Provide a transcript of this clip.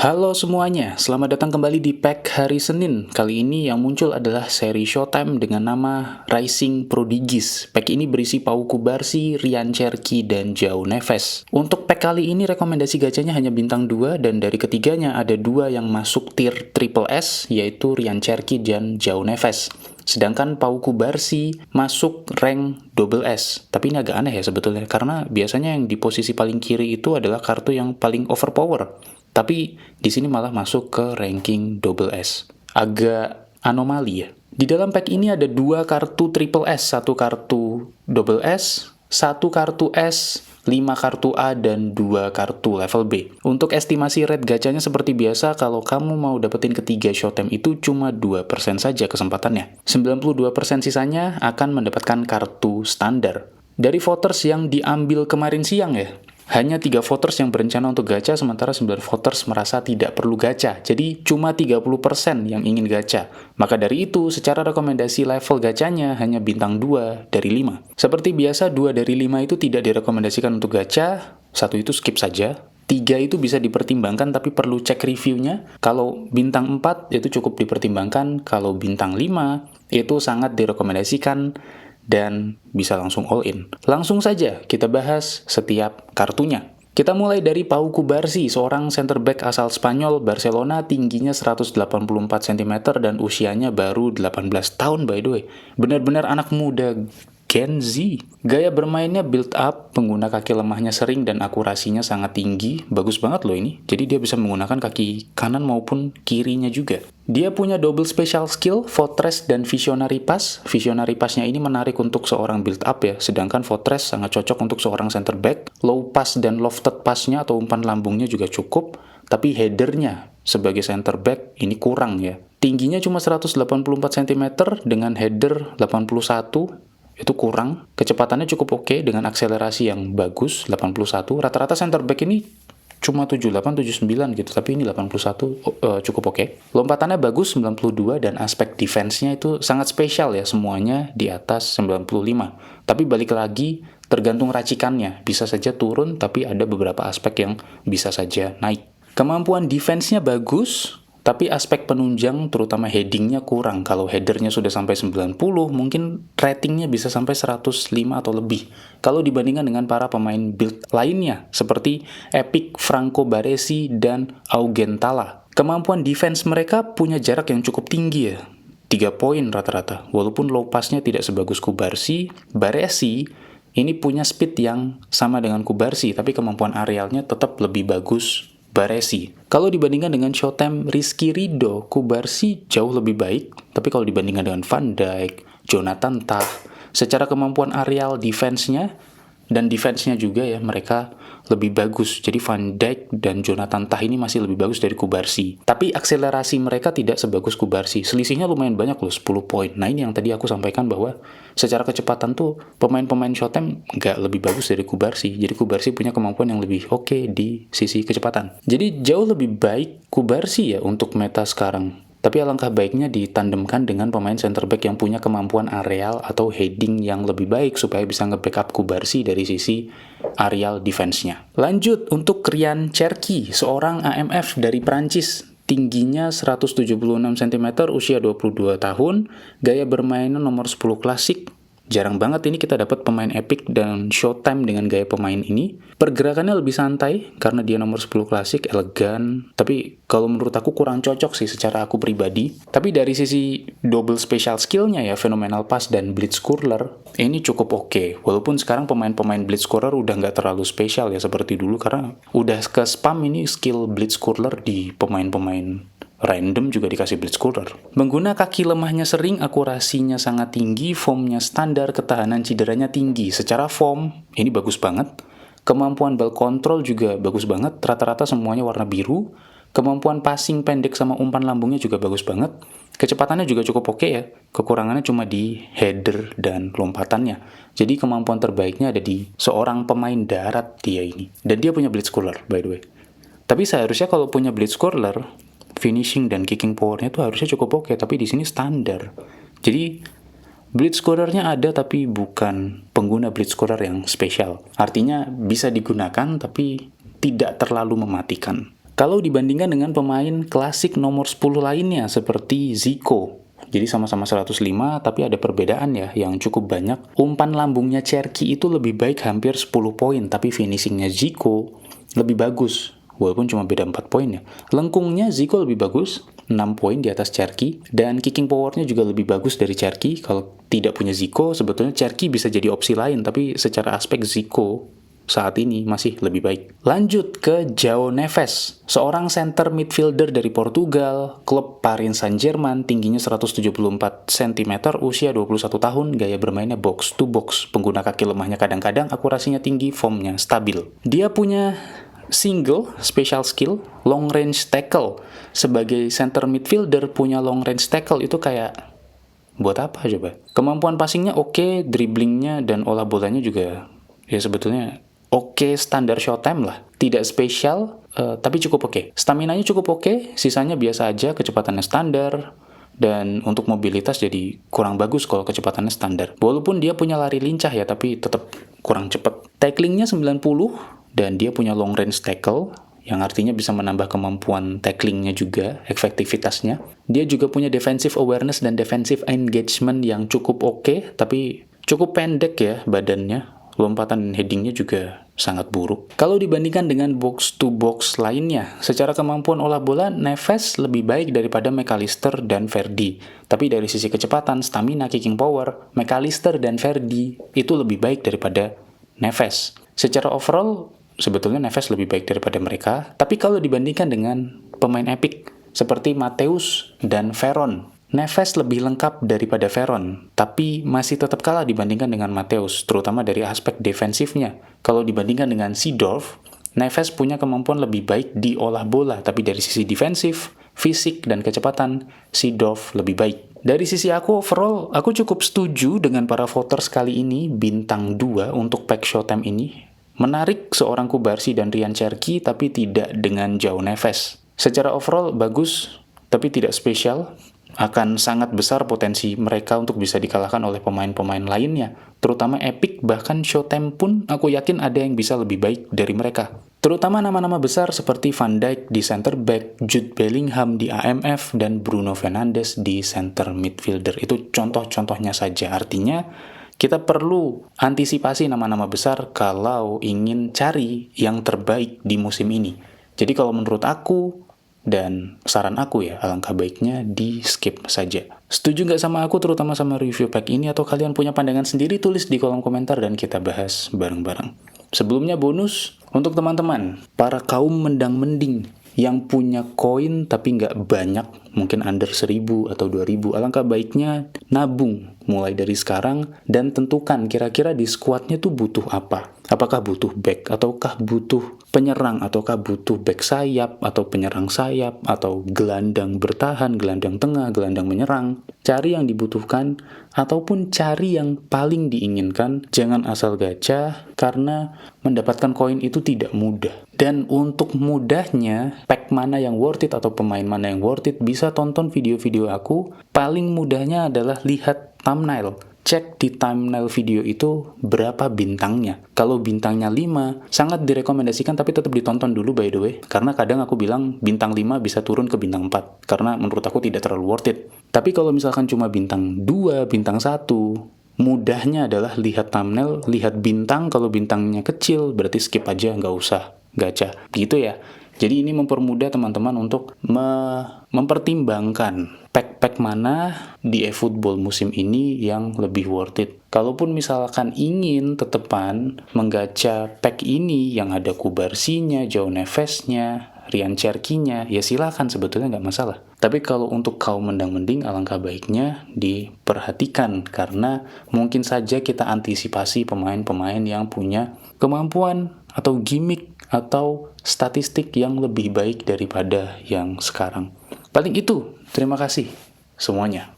Halo semuanya, selamat datang kembali di Pack hari Senin. Kali ini yang muncul adalah seri Showtime dengan nama Rising Prodigies. Pack ini berisi Pau Kubarsi, Ryan Cherky, dan João Neves. Untuk pack kali ini rekomendasi gacanya hanya bintang 2, dan dari ketiganya ada 2 yang masuk tier triple S, yaitu Ryan Cherky dan João Neves. Sedangkan Pau Kubarsi masuk rank double S. Tapi ini agak aneh ya sebetulnya, karena biasanya yang di posisi paling kiri itu adalah kartu yang paling overpower. Tapi di sini malah masuk ke ranking double S. Agak anomali ya. Di dalam pack ini ada 2 kartu triple S, 1 kartu double S, 1 kartu S, 5 kartu A, dan 2 kartu level B. Untuk estimasi rate gacanya seperti biasa, kalau kamu mau dapetin ketiga Showtime itu cuma 2% saja kesempatannya. 92% sisanya akan mendapatkan kartu standar. Dari voters yang diambil kemarin siang ya, hanya 3 voters yang berencana untuk gacha, sementara 9 voters merasa tidak perlu gacha. Jadi cuma 30% yang ingin gacha. Maka dari itu, secara rekomendasi level gacanya hanya bintang 2 dari 5. Seperti biasa, 2 dari 5 itu tidak direkomendasikan untuk gacha, 1 itu skip saja. 3 itu bisa dipertimbangkan tapi perlu cek reviewnya. Kalau bintang 4 itu cukup dipertimbangkan, kalau bintang 5 itu sangat direkomendasikan dan bisa langsung all in. Langsung saja kita bahas setiap kartunya. Kita mulai dari Pau Kubarsi, seorang center back asal Spanyol, Barcelona, tingginya 184 cm dan usianya baru 18 tahun by the way. Benar-benar anak muda Gen Z. Gaya bermainnya build up, pengguna kaki lemahnya sering dan akurasinya sangat tinggi. Bagus banget loh ini. Jadi dia bisa menggunakan kaki kanan maupun kirinya juga. Dia punya double special skill, Fortress dan Visionary Pass. Visionary Pass-nya ini menarik untuk seorang build up ya, sedangkan Fortress sangat cocok untuk seorang center back. Low Pass dan Lofted Pass-nya atau umpan lambungnya juga cukup, tapi headernya sebagai center back ini kurang ya. Tingginya cuma 184 cm dengan header 81, itu kurang. Kecepatannya cukup oke dengan akselerasi yang bagus 81. Rata-rata center back ini cuma 78, 79 gitu, tapi ini 81 cukup oke. Lompatannya bagus 92 dan aspek defense-nya itu sangat spesial ya, semuanya di atas 95. Tapi balik lagi tergantung racikannya, bisa saja turun tapi ada beberapa aspek yang bisa saja naik. Kemampuan defense-nya bagus, tapi aspek penunjang terutama headingnya kurang. Kalau headernya sudah sampai 90, mungkin ratingnya bisa sampai 105 atau lebih. Kalau dibandingkan dengan para pemain build lainnya, seperti Epic, Franco Baresi, dan Augentala. Kemampuan defense mereka punya jarak yang cukup tinggi ya, 3 poin rata-rata. Walaupun low pass-nya tidak sebagus Kubarsi, Baresi ini punya speed yang sama dengan Kubarsi, tapi kemampuan arealnya tetap lebih bagus Baresi. Kalau dibandingkan dengan Showtime Rizky Ridho, Kubarsi jauh lebih baik, tapi kalau dibandingkan dengan Van Dijk, Jonathan Tah, secara kemampuan areal defense-nya dan defense-nya juga ya, mereka lebih bagus. Jadi Van Dijk dan Jonathan Tah ini masih lebih bagus dari Kubarsi. Tapi akselerasi mereka tidak sebagus Kubarsi. Selisihnya lumayan banyak loh, 10 poin. Nah ini yang tadi aku sampaikan bahwa secara kecepatan tuh pemain-pemain Showtime nggak lebih bagus dari Kubarsi. Jadi Kubarsi punya kemampuan yang lebih oke di sisi kecepatan. Jadi jauh lebih baik Kubarsi ya untuk meta sekarang. Tapi alangkah baiknya ditandemkan dengan pemain center back yang punya kemampuan areal atau heading yang lebih baik supaya bisa nge-backup Kubarsi dari sisi areal defense-nya. Lanjut untuk Ryan Cherky, seorang AMF dari Prancis. Tingginya 176 cm, usia 22 tahun, gaya bermainnya nomor 10 klasik. Jarang banget ini kita dapat pemain Epic dan Showtime dengan gaya pemain ini. Pergerakannya lebih santai karena dia nomor 10 klasik, elegan. Tapi kalau menurut aku kurang cocok sih secara aku pribadi. Tapi dari sisi double special skill-nya ya, Phenomenal Pass dan Blitzcurler, ini cukup oke. Walaupun sekarang pemain-pemain Blitzcurler udah nggak terlalu spesial ya seperti dulu, karena udah ke spam ini skill Blitzcurler di pemain-pemain random juga dikasih Blitzcurler. Mengguna kaki lemahnya sering, akurasinya sangat tinggi, formnya standar, ketahanan cederanya tinggi. Secara form, ini bagus banget. Kemampuan ball control juga bagus banget, rata-rata semuanya warna biru. Kemampuan passing pendek sama umpan lambungnya juga bagus banget. Kecepatannya juga cukup oke ya, kekurangannya cuma di header dan lompatannya. Jadi kemampuan terbaiknya ada di seorang pemain darat dia ini. Dan dia punya Blitzcurler by the way. Tapi seharusnya kalau punya Blitzcurler, finishing dan kicking power-nya itu harusnya cukup oke, tapi di sini standar. Jadi Blitzcurler-nya ada tapi bukan pengguna Blitzcurler yang spesial. Artinya bisa digunakan tapi tidak terlalu mematikan. Kalau dibandingkan dengan pemain klasik nomor 10 lainnya seperti Zico. Jadi sama-sama 105 tapi ada perbedaan ya yang cukup banyak. Umpan lambungnya Cherki itu lebih baik hampir 10 poin, tapi finishingnya Zico lebih bagus. Walaupun cuma beda 4 poin ya. Lengkungnya Zico lebih bagus, 6 poin di atas Cherki, dan kicking powernya juga lebih bagus dari Cherki. Kalau tidak punya Zico, sebetulnya Cherki bisa jadi opsi lain, tapi secara aspek Zico saat ini masih lebih baik. Lanjut ke João Neves, seorang center midfielder dari Portugal, klub Paris Saint-Germain, tingginya 174 cm, usia 21 tahun, gaya bermainnya box to box, pengguna kaki lemahnya kadang-kadang, akurasinya tinggi, formnya stabil. Dia punya single special skill long range tackle. Sebagai center midfielder punya long range tackle itu kayak buat apa coba? Kemampuan passingnya oke, dribblingnya dan olah bolanya juga ya sebetulnya oke, standar showtime lah. Tidak spesial, tapi cukup oke. Staminanya cukup oke, sisanya biasa aja, kecepatannya standar, dan untuk mobilitas jadi kurang bagus kalau kecepatannya standar. Walaupun dia punya lari lincah ya, tapi tetap kurang cepat. Tacklingnya 90, dan dia punya long range tackle, yang artinya bisa menambah kemampuan tacklingnya juga, efektivitasnya. Dia juga punya defensive awareness dan defensive engagement yang cukup oke, tapi cukup pendek ya badannya. Lompatan dan headingnya juga sangat buruk. Kalau dibandingkan dengan box to box lainnya, secara kemampuan olah bola, Neves lebih baik daripada McAllister dan Verdi. Tapi dari sisi kecepatan, stamina, kicking power, McAllister dan Verdi itu lebih baik daripada Neves. Secara overall, sebetulnya Neves lebih baik daripada mereka. Tapi kalau dibandingkan dengan pemain epic seperti Mateus dan Veron, Neves lebih lengkap daripada Veron, tapi masih tetap kalah dibandingkan dengan Mateus, terutama dari aspek defensifnya. Kalau dibandingkan dengan Seedorf, Neves punya kemampuan lebih baik di olah bola, tapi dari sisi defensif, fisik, dan kecepatan, Seedorf lebih baik. Dari sisi aku overall, aku cukup setuju dengan para voters kali ini, bintang 2 untuk pack Showtime ini. Menarik seorang Kubarsi dan Ryan Cherki, tapi tidak dengan João Neves. Secara overall bagus, tapi tidak spesial. Akan sangat besar potensi mereka untuk bisa dikalahkan oleh pemain-pemain lainnya, terutama Epic, bahkan Showtime pun aku yakin ada yang bisa lebih baik dari mereka. Terutama nama-nama besar seperti Van Dijk di center back, Jude Bellingham di AMF, dan Bruno Fernandes di center midfielder. Itu contoh-contohnya saja, artinya kita perlu antisipasi nama-nama besar kalau ingin cari yang terbaik di musim ini. Jadi kalau menurut aku, dan saran aku ya, alangkah baiknya di skip saja. Setuju nggak sama aku terutama sama review pack ini, atau kalian punya pandangan sendiri? Tulis di kolom komentar dan kita bahas bareng-bareng. Sebelumnya bonus untuk teman-teman, para kaum mendang-mending yang punya koin tapi nggak banyak, mungkin under 1000 atau 2000, alangkah baiknya nabung mulai dari sekarang dan tentukan kira-kira di squadnya tuh butuh apa. Apakah butuh back, ataukah butuh penyerang, ataukah butuh back sayap, atau penyerang sayap, atau gelandang bertahan, gelandang tengah, gelandang menyerang. Cari yang dibutuhkan, ataupun cari yang paling diinginkan. Jangan asal gacha, karena mendapatkan koin itu tidak mudah. Dan untuk mudahnya, pack mana yang worth it atau pemain mana yang worth it, bisa tonton video-video aku. Paling mudahnya adalah lihat thumbnail. Cek di thumbnail video itu berapa bintangnya. Kalau bintangnya 5, sangat direkomendasikan, tapi tetap ditonton dulu by the way. Karena kadang aku bilang bintang 5 bisa turun ke bintang 4. Karena menurut aku tidak terlalu worth it. Tapi kalau misalkan cuma bintang 2, bintang 1, mudahnya adalah lihat thumbnail, lihat bintang. Kalau bintangnya kecil, berarti skip aja, nggak usah gacha. Gitu ya. Jadi ini mempermudah teman-teman untuk mempertimbangkan pack-pack mana di eFootball musim ini yang lebih worth it. Kalaupun misalkan ingin tetepan menggacha pack ini yang ada Kubarsinya, João Nevesnya, Ryan Cherki-nya, ya silakan, sebetulnya nggak masalah. Tapi kalau untuk kaum mendang-mending, alangkah baiknya diperhatikan, karena mungkin saja kita antisipasi pemain-pemain yang punya kemampuan atau gimmick atau statistik yang lebih baik daripada yang sekarang. Paling itu, terima kasih semuanya.